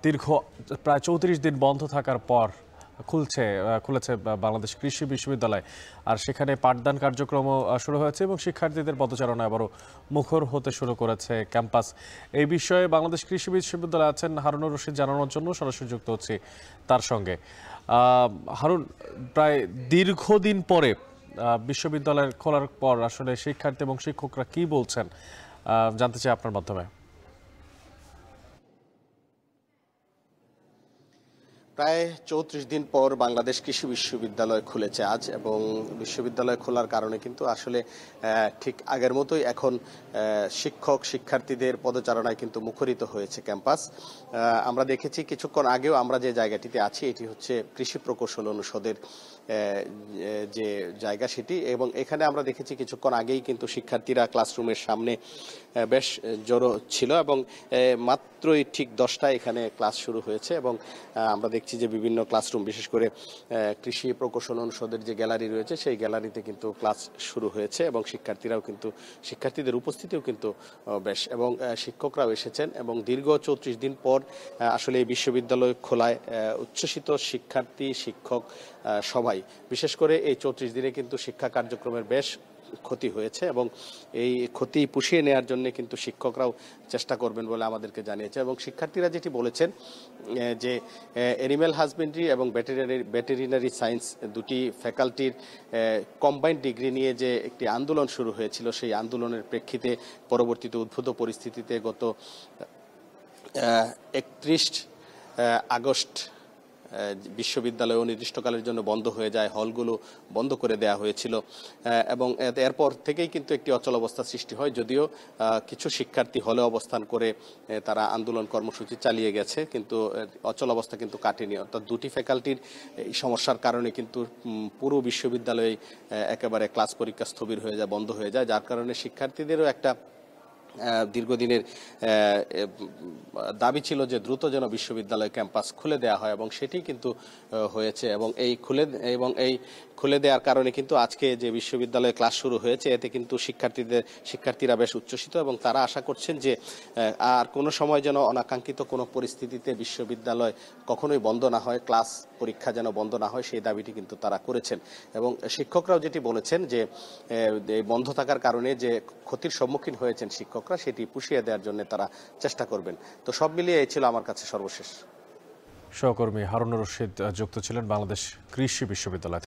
দীর্ঘ প্রায় ৩৪ দিন বন্ধ থাকার পর খুলেছে বাংলাদেশ কৃষি বিশ্ববিদ্যালয়। আর সেখানে পাঠদান কার্যক্রম শুরু হয়েছে এবং শিক্ষার্থীদের পদচারণা আবারও মুখর হতে শুরু করেছে ক্যাম্পাস। এই বিষয়ে বাংলাদেশ কৃষি বিশ্ববিদ্যালয়ে আছেন হারুনুর রশিদ, জানানোর জন্য সরাসরি যুক্ত হচ্ছি তার সঙ্গে। হারুন, প্রায় দীর্ঘদিন পরে বিশ্ববিদ্যালয় খোলার পর আসলে শিক্ষার্থী এবং শিক্ষকরা কি বলছেন জানতে চাই আপনার মাধ্যমে। প্রায় ৩৪ দিন পর বাংলাদেশ কৃষি বিশ্ববিদ্যালয় খুলেছে আজ, এবং বিশ্ববিদ্যালয় খোলার কারণে কিন্তু আসলে ঠিক আগের মতোই এখন শিক্ষক শিক্ষার্থীদের পদচারণায় কিন্তু মুখরিত হয়েছে ক্যাম্পাস। আমরা দেখেছি কিছুক্ষণ আগেও আমরা যে জায়গাটিতে আছি এটি হচ্ছে কৃষি প্রকৌশল অনুষদের যে জায়গা সেটি, এবং এখানে আমরা দেখেছি কিছুক্ষণ আগেই কিন্তু শিক্ষার্থীরা ক্লাসরুমের সামনে বেশ জড়ো ছিল, এবং মাত্রই ঠিক 10টায় এখানে ক্লাস শুরু হয়েছে। এবং আমরা দেখছি যে বিভিন্ন ক্লাসরুম, বিশেষ করে কৃষি প্রকৌশল অনুষদের যে গ্যালারি রয়েছে সেই গ্যালারিতে কিন্তু ক্লাস শুরু হয়েছে, এবং শিক্ষার্থীদের উপস্থিতিও কিন্তু বেশ, এবং শিক্ষকরাও এসেছেন। এবং দীর্ঘ ৩৪ দিন পর আসলে এই বিশ্ববিদ্যালয় খোলায় উচ্ছ্বসিত শিক্ষার্থী শিক্ষক সবাই। বিশেষ করে এই ৩৪ দিনে কিন্তু শিক্ষা কার্যক্রমের বেশ ক্ষতি হয়েছে, এবং এই ক্ষতি পুষিয়ে নেওয়ার জন্য কিন্তু শিক্ষকরাও চেষ্টা করবেন বলে আমাদেরকে জানিয়েছে। এবং শিক্ষার্থীরা যেটি বলেছেন যে অ্যানিম্যাল হাজবেন্ডারি এবং ভেটেরিনারি সায়েন্স দুটি ফ্যাকাল্টির কম্বাইন্ড ডিগ্রি নিয়ে যে একটি আন্দোলন শুরু হয়েছিল, সেই আন্দোলনের প্রেক্ষিতে পরবর্তীতে উদ্ভূত পরিস্থিতিতে গত ৩১ আগস্ট বিশ্ববিদ্যালয় অনির্দিষ্টকালের জন্য বন্ধ হয়ে যায়, হলগুলো বন্ধ করে দেওয়া হয়েছিল, এবং এরপর থেকেই কিন্তু একটি অচলাবস্থা সৃষ্টি হয়। যদিও কিছু শিক্ষার্থী হলে অবস্থান করে তারা আন্দোলন কর্মসূচি চালিয়ে গেছে, কিন্তু অচলাবস্থা কিন্তু কাটেনি। অর্থাৎ দুটি ফ্যাকাল্টির এই সমস্যার কারণে কিন্তু পুরো বিশ্ববিদ্যালয়ে একেবারে ক্লাস পরীক্ষা স্থবির হয়ে যায়, বন্ধ হয়ে যায়, যার কারণে শিক্ষার্থীদেরও একটা দীর্ঘদিনের দাবি ছিল যে দ্রুত যেন বিশ্ববিদ্যালয় ক্যাম্পাস খুলে দেওয়া হয়, এবং সেটি কিন্তু হয়েছে। এবং এই খুলে দেওয়ার কারণে কিন্তু আজকে যে বিশ্ববিদ্যালয়ে ক্লাস শুরু হয়েছে এতে কিন্তু শিক্ষার্থীরা বেশ উচ্ছ্বসিত, এবং তারা আশা করছেন যে আর কোনো সময় যেন অনাকাঙ্ক্ষিত কোনো পরিস্থিতিতে বিশ্ববিদ্যালয় কখনোই বন্ধ না হয়, ক্লাস পরীক্ষা যেন বন্ধ না হয়, সেই দাবিটি কিন্তু তারা করেছেন। এবং শিক্ষকরাও যেটি বলেছেন যে বন্ধ থাকার কারণে যে ক্ষতির সম্মুখীন হয়েছেন শিক্ষকরা সেটি পুষিয়ে দেওয়ার জন্য তারা চেষ্টা করবেন। তো সব মিলিয়ে এই ছিল আমার কাছে সর্বশেষ। সহকর্মী হারুনুর রশিদ যুক্ত ছিলেন বাংলাদেশ কৃষি বিশ্ববিদ্যালয়।